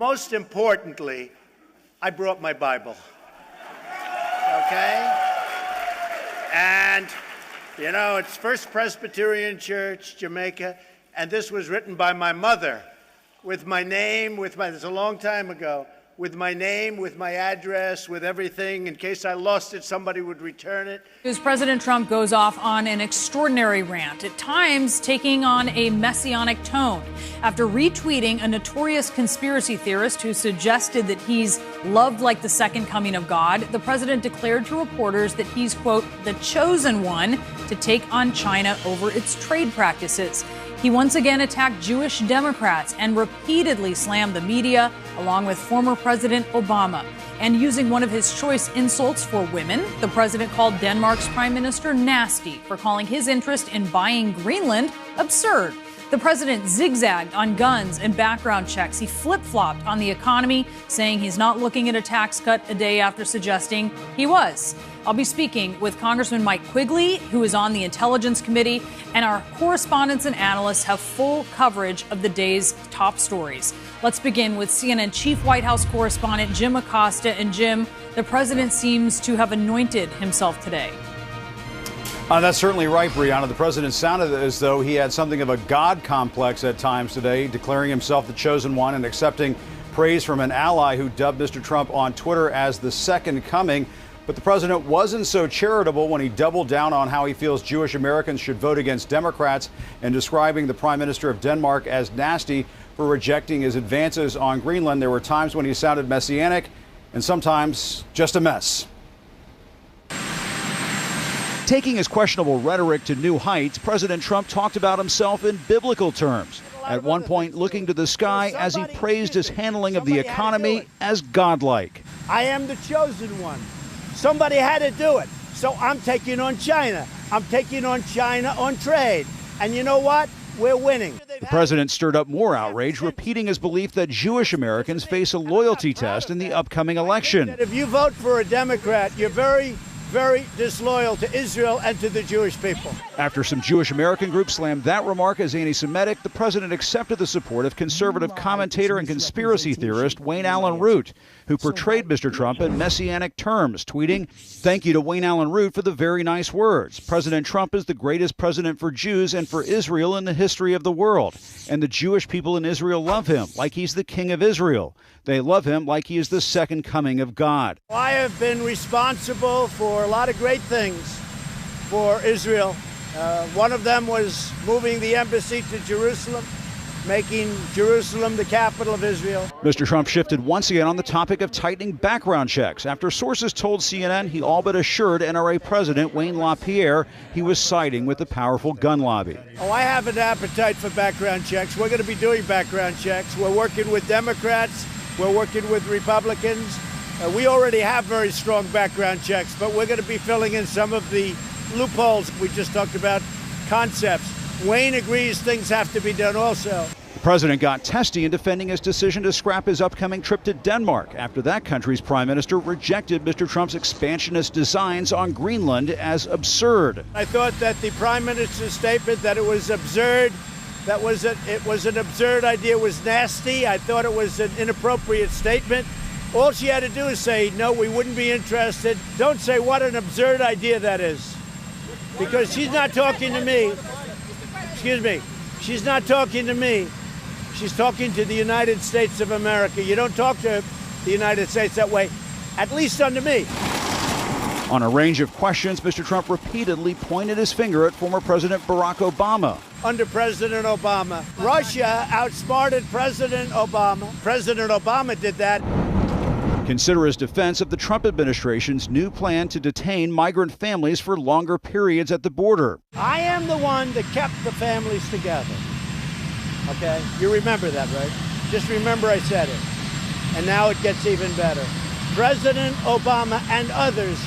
Most importantly, I brought my Bible. Okay? And, you know, it's First Presbyterian Church, Jamaica, and this was written by my mother with my name, it's a long time ago, with my name, with my address, with everything. In case I lost it, somebody would return it. As President Trump goes off on an extraordinary rant, at times taking on a messianic tone. After retweeting a notorious conspiracy theorist who suggested that he's loved like the second coming of God, the president declared to reporters that he's, quote, the chosen one to take on China over its trade practices. He once again attacked Jewish Democrats and repeatedly slammed the media, along with former President Obama. And using one of his choice insults for women, the president called Denmark's prime minister nasty for calling his interest in buying Greenland absurd. The president zigzagged on guns and background checks. He flip-flopped on the economy, saying he's not looking at a tax cut a day after suggesting he was. I'll be speaking with Congressman Mike Quigley, who is on the Intelligence Committee, and our correspondents and analysts have full coverage of the day's top stories. Let's begin with CNN Chief White House Correspondent Jim Acosta. And Jim, the president seems to have anointed himself today. That's certainly right, Brianna. The president sounded as though he had something of a God complex at times today, declaring himself the chosen one and accepting praise from an ally who dubbed Mr. Trump on Twitter as the second coming. But the president wasn't so charitable when he doubled down on how he feels Jewish Americans should vote against Democrats and describing the prime minister of Denmark as nasty for rejecting his advances on Greenland. There were times when he sounded messianic and sometimes just a mess. Taking his questionable rhetoric to new heights, President Trump talked about himself in biblical terms, at one point looking to the sky as he praised his handling of the economy as godlike. I am the chosen one. Somebody had to do it. So I'm taking on China. I'm taking on China on trade. And you know what? We're winning. The president stirred up more outrage, repeating his belief that Jewish Americans face a loyalty test in the upcoming election. If you vote for a Democrat, you're very disloyal to Israel and to the Jewish people. After some Jewish American groups slammed that remark as anti-Semitic, the president accepted the support of conservative commentator and conspiracy theorist Wayne Allen Root, who portrayed Mr. Trump in messianic terms, tweeting, "Thank you to Wayne Allen Root for the very nice words. President Trump is the greatest president for Jews and for Israel in the history of the world. And the Jewish people in Israel love him like he's the king of Israel. They love him like he is the second coming of God." I have been responsible for a lot of great things for Israel. One of them was moving the embassy to Jerusalem, making Jerusalem the capital of Israel. Mr. Trump shifted once again on the topic of tightening background checks after sources told CNN he all but assured NRA President Wayne LaPierre he was siding with the powerful gun lobby. Oh, I have an appetite for background checks. We're going to be doing background checks. We're working with Democrats. We're working with Republicans. We already have very strong background checks, but we're going to be filling in some of the loopholes we just talked about, concepts. Wayne agrees things have to be done also. The president got testy in defending his decision to scrap his upcoming trip to Denmark after that country's prime minister rejected Mr. Trump's expansionist designs on Greenland as absurd. I thought that the prime minister's statement that it was absurd, it was an absurd idea, was nasty. I thought it was an inappropriate statement. All she had to do is say, no, we wouldn't be interested. Don't say what an absurd idea that is. Because she's not talking to me. Excuse me. She's not talking to me. She's talking to the United States of America. You don't talk to the United States that way, at least under me. On a range of questions, Mr. Trump repeatedly pointed his finger at former President Barack Obama. Under President Obama, Russia outsmarted President Obama. President Obama did that. Consider his defense of the Trump administration's new plan to detain migrant families for longer periods at the border. I am the one that kept the families together. Okay? You remember that, right? Just remember I said it. And now it gets even better. President Obama and others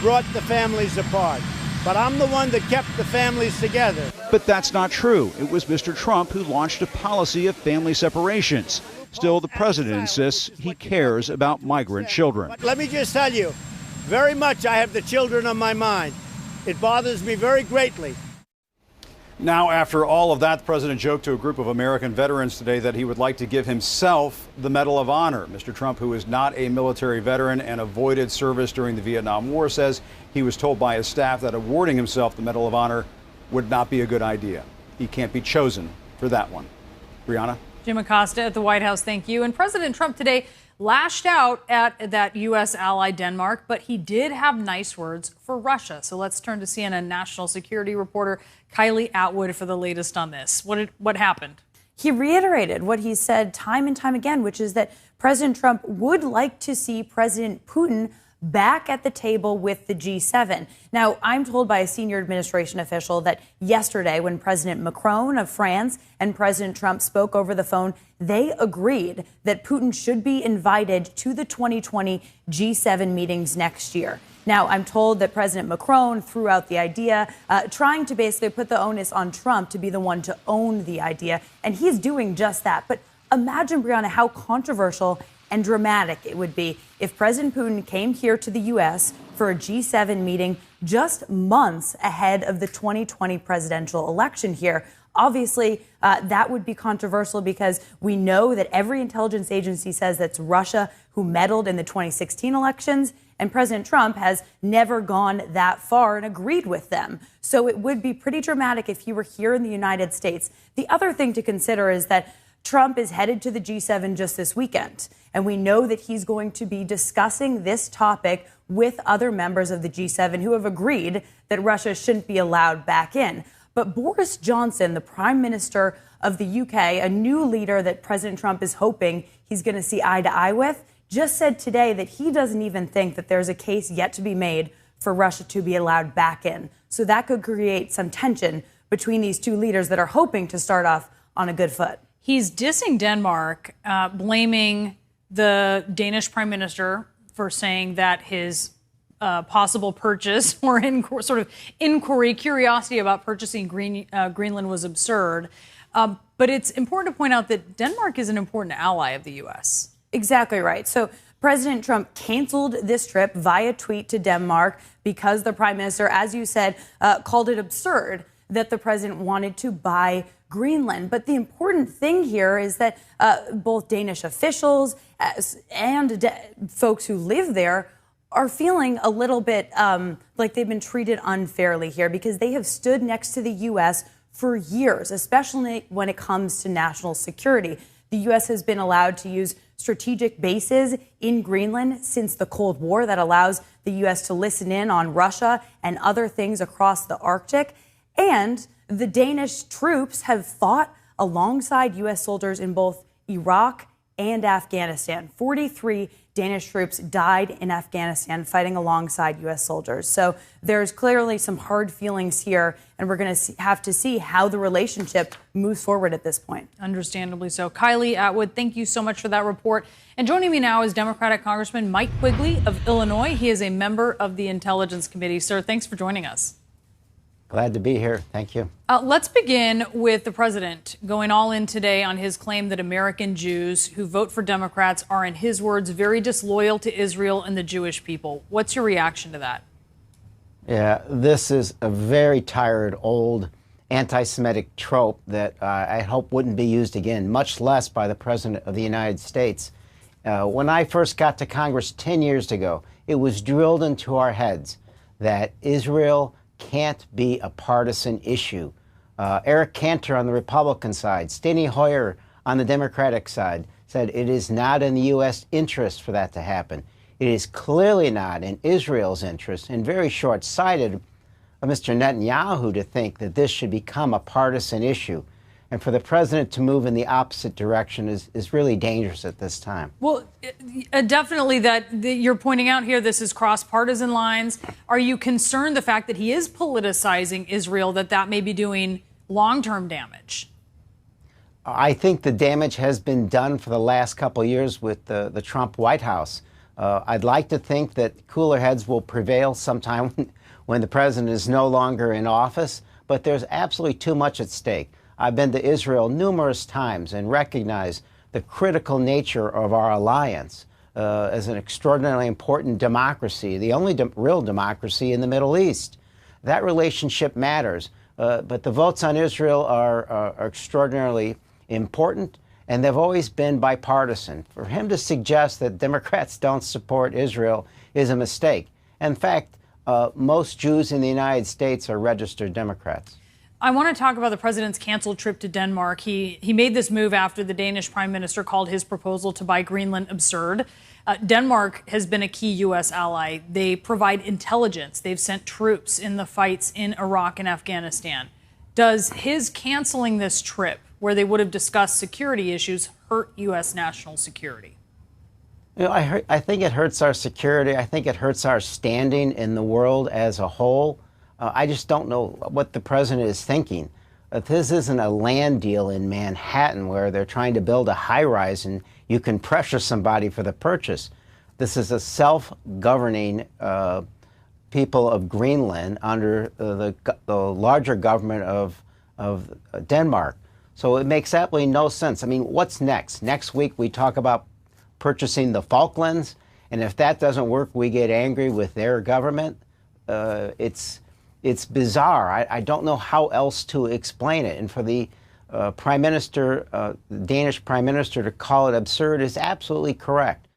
brought the families apart. But I'm the one that kept the families together. But that's not true. It was Mr. Trump who launched a policy of family separations. Still, the president insists he cares about migrant children. But let me just tell you, very much I have the children on my mind. It bothers me very greatly. Now, after all of that, the president joked to a group of American veterans today that he would like to give himself the Medal of Honor. Mr. Trump, who is not a military veteran and avoided service during the Vietnam War, says he was told by his staff that awarding himself the Medal of Honor would not be a good idea. He can't be chosen for that one. Brianna? Jim Acosta at the White House, thank you. And President Trump today lashed out at that U.S. ally Denmark, but he did have nice words for Russia. So let's turn to CNN national security reporter Kylie Atwood for the latest on this. What happened? He reiterated what he said time and time again, which is that President Trump would like to see President Putin back at the table with the G7. Now, I'm told by a senior administration official that yesterday, when President Macron of France and President Trump spoke over the phone, they agreed that Putin should be invited to the 2020 G7 meetings next year. Now, I'm told that President Macron threw out the idea, trying to basically put the onus on Trump to be the one to own the idea, and he's doing just that. But imagine, Brianna, how controversial and dramatic it would be if President Putin came here to the U.S. for a G7 meeting just months ahead of the 2020 presidential election here. Obviously, that would be controversial because we know that every intelligence agency says that's Russia who meddled in the 2016 elections, and President Trump has never gone that far and agreed with them. So it would be pretty dramatic if he were here in the United States. The other thing to consider is that Trump is headed to the G7 just this weekend, and we know that he's going to be discussing this topic with other members of the G7 who have agreed that Russia shouldn't be allowed back in. But Boris Johnson, the Prime Minister of the UK, a new leader that President Trump is hoping he's going to see eye to eye with, just said today that he doesn't even think that there's a case yet to be made for Russia to be allowed back in. So that could create some tension between these two leaders that are hoping to start off on a good foot. He's dissing Denmark, blaming the Danish prime minister for saying that his possible purchase or sort of inquiry, curiosity about purchasing Greenland was absurd. But it's important to point out that Denmark is an important ally of the U.S. Exactly right. So President Trump canceled this trip via tweet to Denmark because the prime minister, as you said, called it absurd that the president wanted to buy Greenland. But the important thing here is that both Danish officials and folks who live there are feeling a little bit like they've been treated unfairly here because they have stood next to the U.S. for years, especially when it comes to national security. The U.S. has been allowed to use strategic bases in Greenland since the Cold War that allows the U.S. to listen in on Russia and other things across the Arctic. And the Danish troops have fought alongside U.S. soldiers in both Iraq and Afghanistan. 43 Danish troops died in Afghanistan fighting alongside U.S. soldiers. So there's clearly some hard feelings here, and we're going to have to see how the relationship moves forward at this point. Understandably so. Kylie Atwood, thank you so much for that report. And joining me now is Democratic Congressman Mike Quigley of Illinois. He is a member of the Intelligence Committee. Sir, thanks for joining us. Glad to be here. Thank you. Let's begin with the president going all in today on his claim that American Jews who vote for Democrats are, in his words, very disloyal to Israel and the Jewish people. What's your reaction to that? Yeah, this is a very tired, old anti-Semitic trope that I hope wouldn't be used again, much less by the President of the United States. When I first got to Congress 10 years ago, it was drilled into our heads that Israel can't be a partisan issue. Eric Cantor on the Republican side, Steny Hoyer on the Democratic side said it is not in the U.S. interest for that to happen. It is clearly not in Israel's interest and very short-sighted of Mr. Netanyahu to think that this should become a partisan issue. And for the president to move in the opposite direction is really dangerous at this time. Well, definitely that you're pointing out here, this is cross-partisan lines. Are you concerned the fact that he is politicizing Israel, that may be doing long-term damage? I think the damage has been done for the last couple of years with the Trump White House. I'd like to think that cooler heads will prevail sometime when the president is no longer in office, but there's absolutely too much at stake. I've been to Israel numerous times and recognize the critical nature of our alliance as an extraordinarily important democracy, the only real democracy in the Middle East. That relationship matters, But the votes on Israel are extraordinarily important, and they've always been bipartisan. For him to suggest that Democrats don't support Israel is a mistake. In fact, most Jews in the United States are registered Democrats. I want to talk about the president's canceled trip to Denmark. He made this move after the Danish prime minister called his proposal to buy Greenland absurd. Denmark has been a key U.S. ally. They provide intelligence. They've sent troops in the fights in Iraq and Afghanistan. Does his canceling this trip, where they would have discussed security issues, hurt U.S. national security? You know, I think it hurts our security. I think it hurts our standing in the world as a whole. I just don't know what the president is thinking. This isn't a land deal in Manhattan where they're trying to build a high-rise and you can pressure somebody for the purchase. This is a self-governing people of Greenland under the larger government of Denmark. So it makes absolutely no sense. I mean, what's next? Next week we talk about purchasing the Falklands, and if that doesn't work, we get angry with their government. It's bizarre. I don't know how else to explain it. And for the Prime Minister, Danish Prime Minister, to call it absurd is absolutely correct.